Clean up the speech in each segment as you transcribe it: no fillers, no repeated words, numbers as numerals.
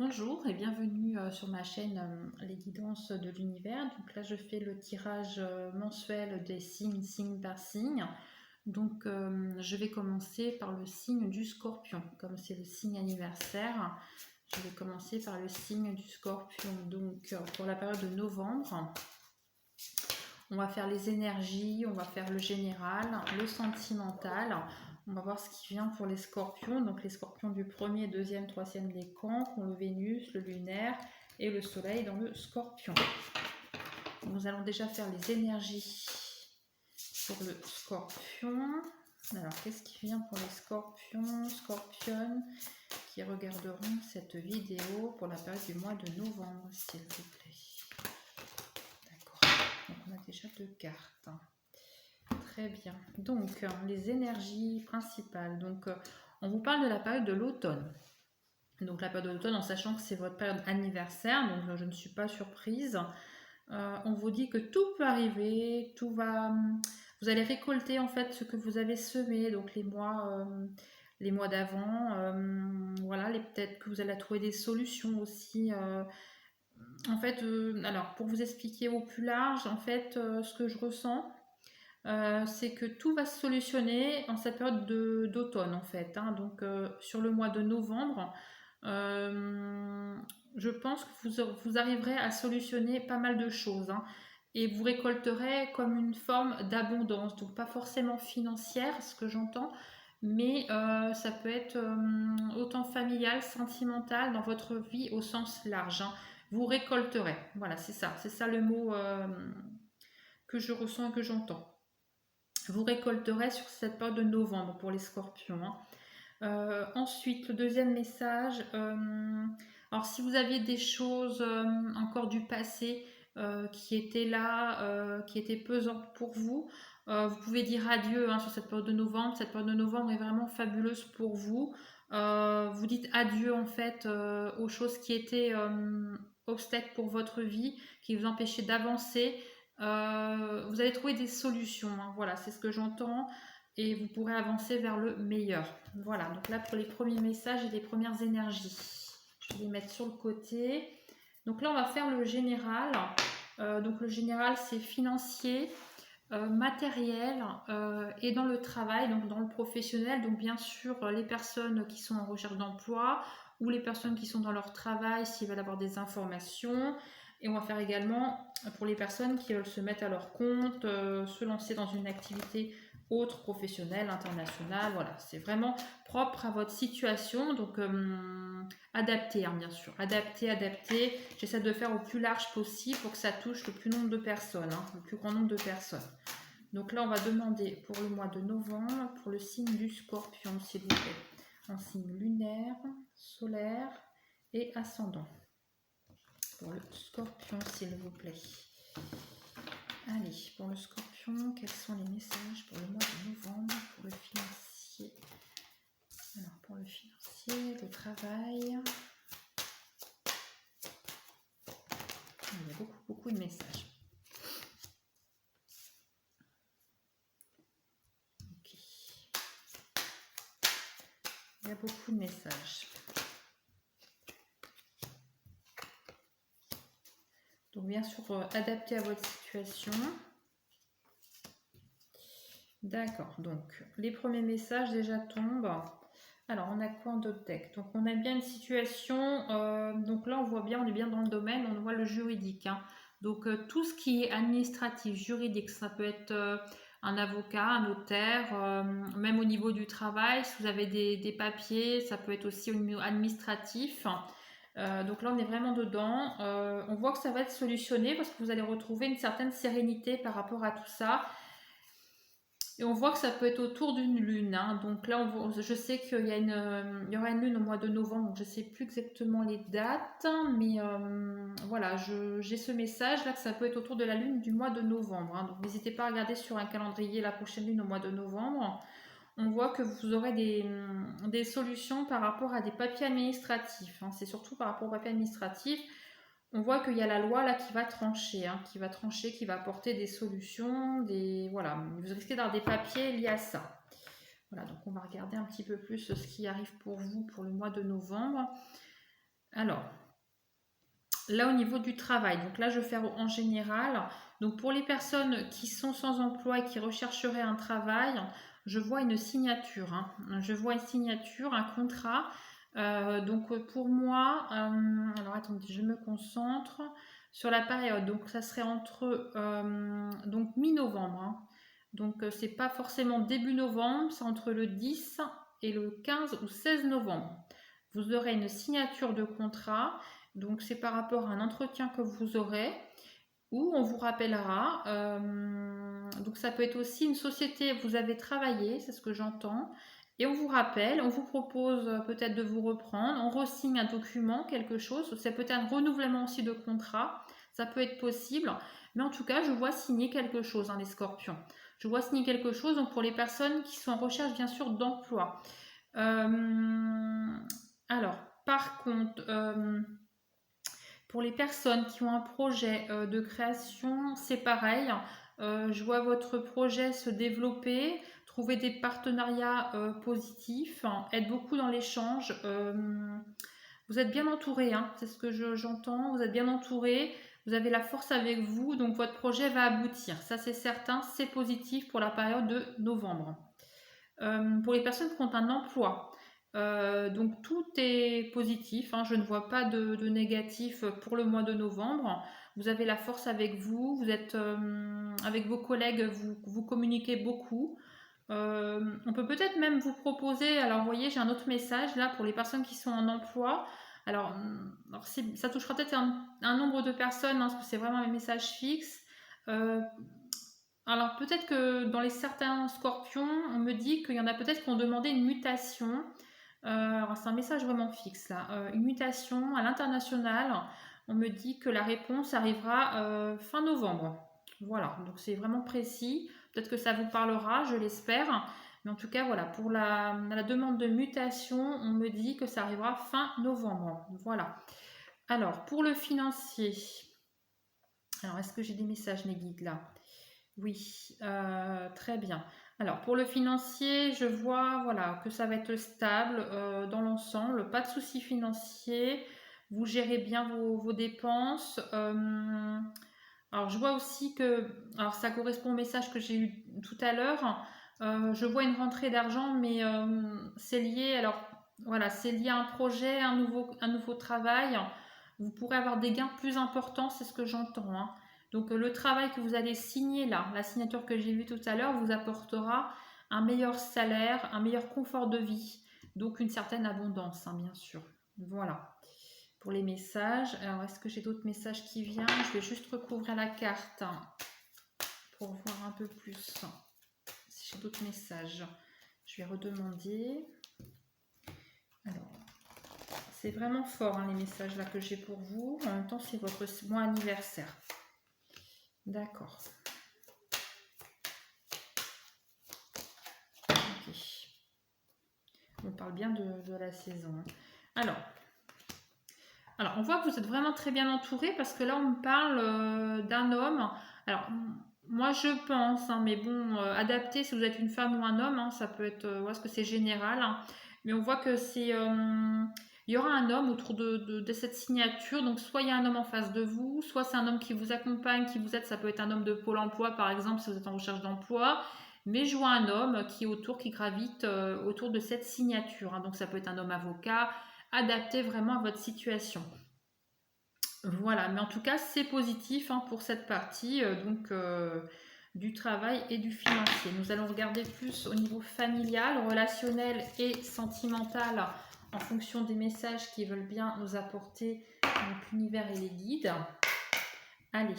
Bonjour et bienvenue sur ma chaîne Les Guidances de l'Univers. Donc là, je fais le tirage mensuel des signes, signe par signe. Donc je vais commencer par le signe du Scorpion. Comme c'est le signe anniversaire, je vais commencer par le signe du Scorpion. Donc pour la période de novembre, on va faire les énergies, on va faire le général, le sentimental. On va voir ce qui vient pour les scorpions. Donc les scorpions du premier, deuxième, troisième décan, ont le Vénus, le lunaire et le soleil dans le scorpion. Nous allons déjà faire les énergies pour le scorpion. Alors qu'est-ce qui vient pour les scorpions, scorpionnes qui regarderont cette vidéo pour la période du mois de novembre, s'il vous plaît. Donc on a déjà 2 cartes. Très bien. Donc les énergies principales. Donc on vous parle de la période de l'automne. Donc la période de l'automne en sachant que c'est votre période anniversaire. Donc je ne suis pas surprise. On vous dit que tout peut arriver. Tout va... Vous allez récolter en fait ce que vous avez semé. Donc les mois d'avant. Voilà. Peut-être que vous allez trouver des solutions aussi. En fait, alors pour vous expliquer au plus large, en fait, ce que je ressens, c'est que tout va se solutionner en cette période d'automne, en fait. Hein. Donc, sur le mois de novembre, je pense que vous arriverez à solutionner pas mal de choses. Hein. Et vous récolterez comme une forme d'abondance, donc pas forcément financière, ce que j'entends, mais ça peut être autant familial, sentimental, dans votre vie au sens large. Hein. Vous récolterez. Voilà, c'est ça le mot que je ressens et que j'entends. Vous récolterez sur cette période de novembre pour les scorpions. Hein. Ensuite, le deuxième message, alors si vous aviez des choses encore du passé qui étaient là, qui étaient pesantes pour vous, vous pouvez dire adieu hein, sur cette période de novembre. Cette période de novembre est vraiment fabuleuse pour vous. Vous dites adieu en fait aux choses qui étaient obstacles pour votre vie, qui vous empêchaient d'avancer. Vous allez trouver des solutions. Hein, voilà, c'est ce que j'entends. Et vous pourrez avancer vers le meilleur. Voilà, donc là pour les premiers messages et les premières énergies. Je vais les mettre sur le côté. Donc là on va faire le général. Donc le général c'est financier, matériel et dans le travail, donc dans le professionnel. Donc bien sûr les personnes qui sont en recherche d'emploi ou les personnes qui sont dans leur travail s'ils veulent avoir des informations. Et on va faire également pour les personnes qui veulent se mettre à leur compte, se lancer dans une activité autre, professionnelle, internationale. Voilà, c'est vraiment propre à votre situation. Donc adapté, hein, bien sûr. Adapté. J'essaie de faire au plus large possible pour que ça touche le plus nombre de personnes, hein, le plus grand nombre de personnes. Donc là, on va demander pour le mois de novembre, pour le signe du scorpion, s'il vous plaît. En signe lunaire, solaire et ascendant. Pour le scorpion, s'il vous plaît. Allez, pour le scorpion, quels sont les messages pour le mois de novembre, pour le financier? Alors, pour le financier, le travail. Il y a beaucoup de messages. Ok. Il y a beaucoup de messages. Donc, bien sûr, adapté à votre situation. D'accord, donc les premiers messages déjà tombent. Alors, on a quoi en d'autres deck? Donc, on a bien une situation. Donc là, on voit bien, on est bien dans le domaine, on voit le juridique. Hein. Donc, tout ce qui est administratif, juridique, ça peut être un avocat, un notaire, même au niveau du travail, si vous avez des papiers, ça peut être aussi au niveau administratif. Donc là, on est vraiment dedans. On voit que ça va être solutionné parce que vous allez retrouver une certaine sérénité par rapport à tout ça. Et on voit que ça peut être autour d'une lune. Hein. Donc là, je sais qu'il y aura une lune au mois de novembre, donc je ne sais plus exactement les dates. Mais voilà, j'ai ce message là que ça peut être autour de la lune du mois de novembre. Hein. Donc n'hésitez pas à regarder sur un calendrier la prochaine lune au mois de novembre. On voit que vous aurez des solutions par rapport à des papiers administratifs. Hein. C'est surtout par rapport aux papiers administratifs. On voit qu'il y a la loi là qui va trancher, hein, qui va apporter des solutions, voilà, vous risquez d'avoir des papiers liés à ça. Voilà, donc on va regarder un petit peu plus ce qui arrive pour vous pour le mois de novembre. Alors, là au niveau du travail, donc là je vais faire en général. Donc pour les personnes qui sont sans emploi et qui rechercheraient un travail, je vois une signature, hein. Je vois une signature, un contrat. Donc pour moi, alors attendez, je me concentre sur la période. Donc ça serait entre donc mi-novembre, hein. Donc c'est pas forcément début novembre, c'est entre le 10 et le 15 ou 16 novembre. Vous aurez une signature de contrat. Donc c'est par rapport à un entretien que vous aurez où on vous rappellera. Donc ça peut être aussi une société, vous avez travaillé, c'est ce que j'entends, et on vous rappelle, on vous propose peut-être de vous reprendre, on re-signe un document, quelque chose, c'est peut-être un renouvellement aussi de contrat, ça peut être possible, mais en tout cas je vois signer quelque chose, hein, les scorpions. Je vois signer quelque chose donc pour les personnes qui sont en recherche bien sûr d'emploi. Alors, par contre, pour les personnes qui ont un projet de création, c'est pareil. Je vois votre projet se développer, trouver des partenariats positifs, hein, être beaucoup dans l'échange. Vous êtes bien entouré, hein, c'est ce que j'entends. Vous êtes bien entouré, vous avez la force avec vous, donc votre projet va aboutir. Ça, c'est certain, c'est positif pour la période de novembre. Pour les personnes qui ont un emploi. Donc tout est positif, hein, je ne vois pas de négatif pour le mois de novembre. Vous avez la force avec vous, vous êtes avec vos collègues, vous communiquez beaucoup. On peut peut-être même vous proposer, alors vous voyez, j'ai un autre message là pour les personnes qui sont en emploi. Alors ça touchera peut-être un nombre de personnes, hein, parce que c'est vraiment un message fixe. Euh, alors peut-être que dans les certains scorpions, on me dit qu'il y en a peut-être qui ont demandé une mutation. Alors c'est un message vraiment fixe là. Une mutation à l'international. On me dit que la réponse arrivera fin novembre. Voilà, donc c'est vraiment précis. Peut-être que ça vous parlera, je l'espère. Mais en tout cas, voilà, pour la demande de mutation, on me dit que ça arrivera fin novembre. Voilà. Alors, pour le financier, alors est-ce que j'ai des messages, mes guides là? Oui, très bien. Alors pour le financier, je vois voilà, que ça va être stable dans l'ensemble, pas de soucis financiers, vous gérez bien vos dépenses. Alors je vois aussi que, alors ça correspond au message que j'ai eu tout à l'heure, je vois une rentrée d'argent, mais c'est lié, alors voilà, c'est lié à un projet, un nouveau travail. Vous pourrez avoir des gains plus importants, c'est ce que j'entends, hein. Donc le travail que vous allez signer là, la signature que j'ai vue tout à l'heure, vous apportera un meilleur salaire, un meilleur confort de vie, donc une certaine abondance, hein, bien sûr. Voilà pour les messages. Alors est-ce que j'ai d'autres messages qui viennent? Je vais juste recouvrir la carte pour voir un peu plus si j'ai d'autres messages. Je vais redemander. Alors, c'est vraiment fort, hein, les messages là que j'ai pour vous. En même temps, c'est votre mois anniversaire. D'accord. Ok. On parle bien de la saison, hein. Alors, on voit que vous êtes vraiment très bien entouré parce que là, on me parle d'un homme. Alors, moi, je pense, hein, mais bon, adapté si vous êtes une femme ou un homme, hein, ça peut être, parce que c'est général, hein. Mais on voit que il y aura un homme autour de cette signature. Donc, soit il y a un homme en face de vous, soit c'est un homme qui vous accompagne, qui vous aide. Ça peut être un homme de Pôle emploi, par exemple, si vous êtes en recherche d'emploi. Mais je vois un homme qui est autour, qui gravite autour de cette signature, hein. Donc, ça peut être un homme avocat, adapté vraiment à votre situation. Voilà, mais en tout cas, c'est positif, hein, pour cette partie du travail et du financier. Nous allons regarder plus au niveau familial, relationnel et sentimental en fonction des messages qui veulent bien nous apporter donc l'univers et les guides. Allez,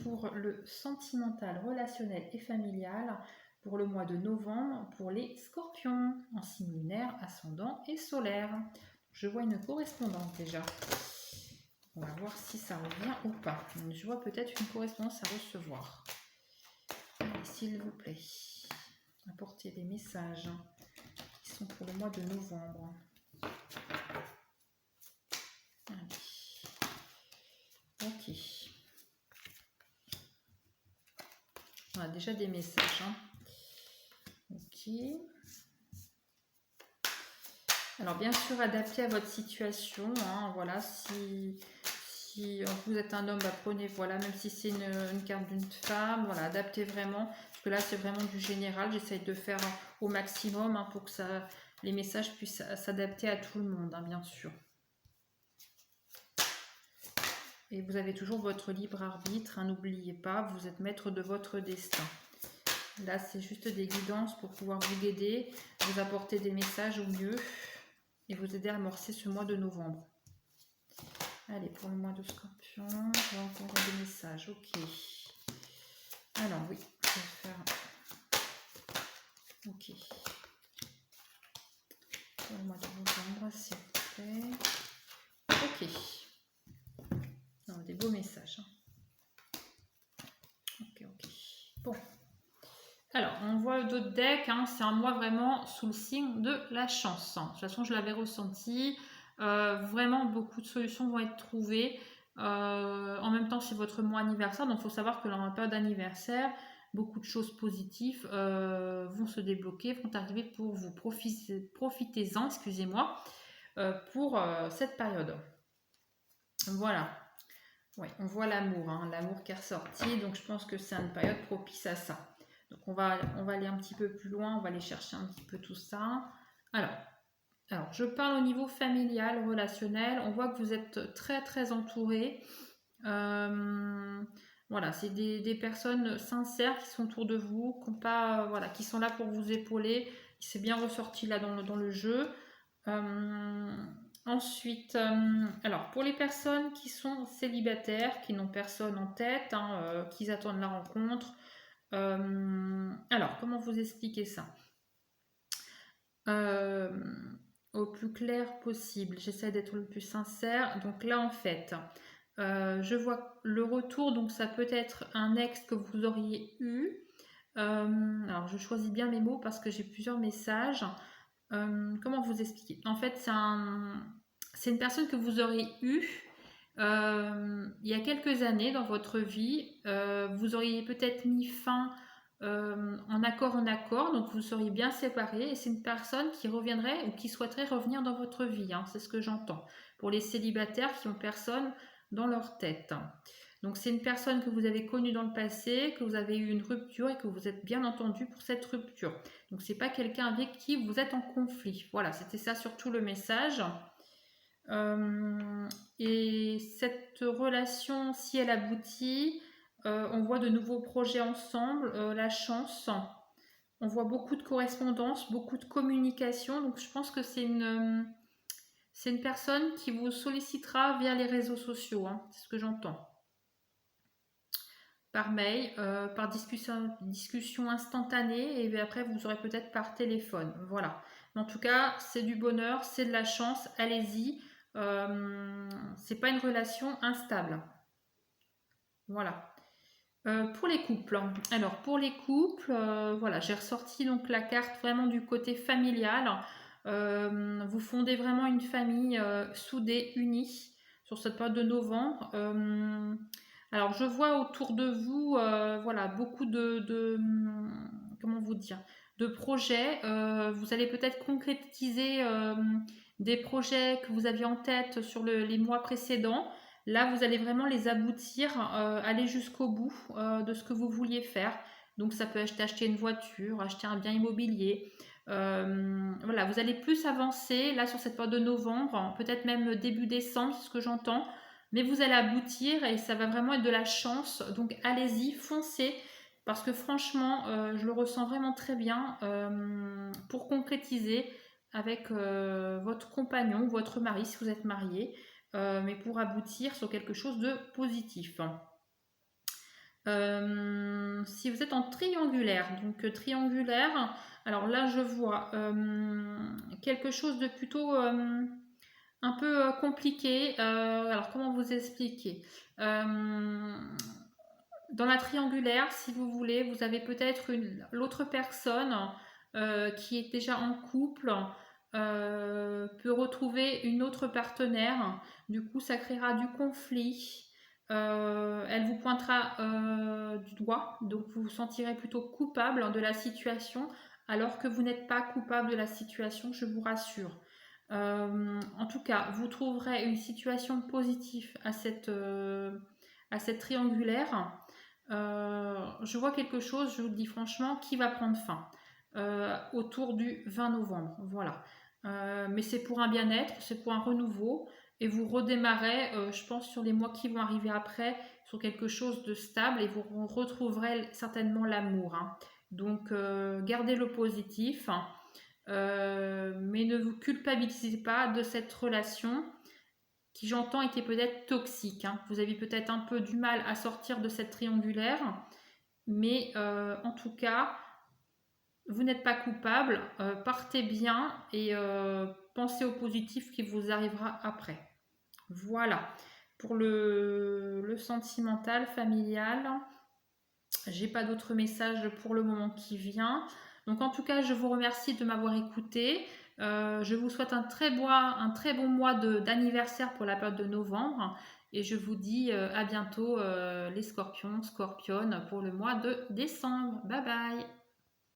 pour le sentimental, relationnel et familial, pour le mois de novembre, pour les scorpions, en signe lunaire, ascendant et solaire. Je vois une correspondance déjà. On va voir si ça revient ou pas. Je vois peut-être une correspondance à recevoir. Allez, s'il vous plaît, apportez des messages qui sont pour le mois de novembre. Allez. Ok. On a déjà des messages, hein. Ok. Alors bien sûr, adapté à votre situation, hein, voilà, si vous êtes un homme, bah, prenez, voilà, même si c'est une carte d'une femme, voilà, adaptez vraiment, parce que là c'est vraiment du général, j'essaye de faire au maximum, hein, pour que les messages puissent s'adapter à tout le monde, hein, bien sûr. Et vous avez toujours votre libre arbitre, hein, n'oubliez pas, vous êtes maître de votre destin. Là, c'est juste des guidances pour pouvoir vous guider, vous apporter des messages au mieux et vous aider à amorcer ce mois de novembre. Allez, pour le mois de Scorpion, on va encore des messages. Ok. Alors, oui, je vais faire. Ok. Pour le mois de novembre, s'il vous plaît. Ok. Non, des beaux messages. Ok, ok. Bon. Alors, on voit d'autres decks, hein, c'est un mois vraiment sous le signe de la chance. De toute façon, je l'avais ressenti. Vraiment, beaucoup de solutions vont être trouvées. En même temps, c'est votre mois anniversaire, donc il faut savoir que dans la période d'anniversaire, beaucoup de choses positives vont se débloquer, vont arriver pour vous. Profitez-en, excusez-moi, pour cette période. Voilà. Ouais, on voit l'amour, hein, l'amour qui est ressorti, donc je pense que c'est une période propice à ça. Donc on va aller un petit peu plus loin, on va aller chercher un petit peu tout ça. Alors je parle au niveau familial, relationnel, on voit que vous êtes très très entouré. Voilà, c'est des personnes sincères qui sont autour de vous, qui sont là pour vous épauler. C'est bien ressorti là dans le jeu. Ensuite, alors pour les personnes qui sont célibataires, qui n'ont personne en tête, hein, qui attendent la rencontre, alors comment vous expliquer ça au plus clair possible? J'essaie d'être le plus sincère. Donc là, en fait, je vois le retour, donc ça peut être un ex que vous auriez eu. Alors je choisis bien mes mots parce que j'ai plusieurs messages. Comment vous expliquer? En fait, c'est une personne que vous aurez eue il y a quelques années dans votre vie. Vous auriez peut-être mis fin en accord, donc vous seriez bien séparés. Et c'est une personne qui reviendrait ou qui souhaiterait revenir dans votre vie, hein, c'est ce que j'entends. Pour les célibataires qui ont personne dans leur tête. Donc c'est une personne que vous avez connue dans le passé, que vous avez eu une rupture et que vous êtes bien entendu pour cette rupture. Donc c'est pas quelqu'un avec qui vous êtes en conflit. Voilà, c'était ça surtout le message. Et cette relation, si elle aboutit, on voit de nouveaux projets ensemble, la chance. On voit beaucoup de correspondance, beaucoup de communication. Donc je pense que c'est une personne qui vous sollicitera via les réseaux sociaux, hein, c'est ce que j'entends. Par mail, par discussion instantanée, et après vous aurez peut-être par téléphone. Voilà. Mais en tout cas, c'est du bonheur, c'est de la chance, allez-y. C'est pas une relation instable. Voilà. Pour les couples. Alors pour les couples, voilà, j'ai ressorti donc la carte vraiment du côté familial. Vous fondez vraiment une famille soudée, unie sur cette période de novembre. Alors je vois autour de vous, voilà, beaucoup comment vous dire, de projets. Vous allez peut-être concrétiser des projets que vous aviez en tête sur les mois précédents. Là, vous allez vraiment les aboutir, aller jusqu'au bout de ce que vous vouliez faire. Donc, ça peut être acheter une voiture, acheter un bien immobilier. Voilà, vous allez plus avancer là sur cette période de novembre, peut-être même début décembre, c'est ce que j'entends. Mais vous allez aboutir et ça va vraiment être de la chance. Donc, allez-y, foncez. Parce que franchement, je le ressens vraiment très bien pour concrétiser avec votre compagnon, votre mari, si vous êtes marié. Mais pour aboutir sur quelque chose de positif. Si vous êtes en triangulaire, donc triangulaire, alors là je vois quelque chose de plutôt un peu compliqué. Alors comment vous expliquer? Dans la triangulaire, si vous voulez, vous avez peut-être l'autre personne qui est déjà en couple. Peut retrouver une autre partenaire. Du coup, ça créera du conflit. Elle vous pointera du doigt, donc vous vous sentirez plutôt coupable de la situation, alors que vous n'êtes pas coupable de la situation, je vous rassure. En tout cas, vous trouverez une situation positive à cette triangulaire. Je vois quelque chose, je vous le dis franchement, qui va prendre fin autour du 20 novembre. Voilà. Mais c'est pour un bien-être, c'est pour un renouveau. Et vous redémarrez, je pense, sur les mois qui vont arriver après, sur quelque chose de stable et vous retrouverez certainement l'amour, hein. Donc, gardez le positif, mais ne vous culpabilisez pas de cette relation qui, j'entends, était peut-être toxique, hein. Vous avez peut-être un peu du mal à sortir de cette triangulaire, mais en tout cas, vous n'êtes pas coupable. Partez bien et pensez au positif qui vous arrivera après. Voilà. Pour le sentimental, familial, j'ai pas d'autres messages pour le moment qui vient. Donc en tout cas, je vous remercie de m'avoir écouté. Je vous souhaite un très bon mois d'anniversaire pour la période de novembre. Et je vous dis à bientôt les scorpions, scorpionnes pour le mois de décembre. Bye bye.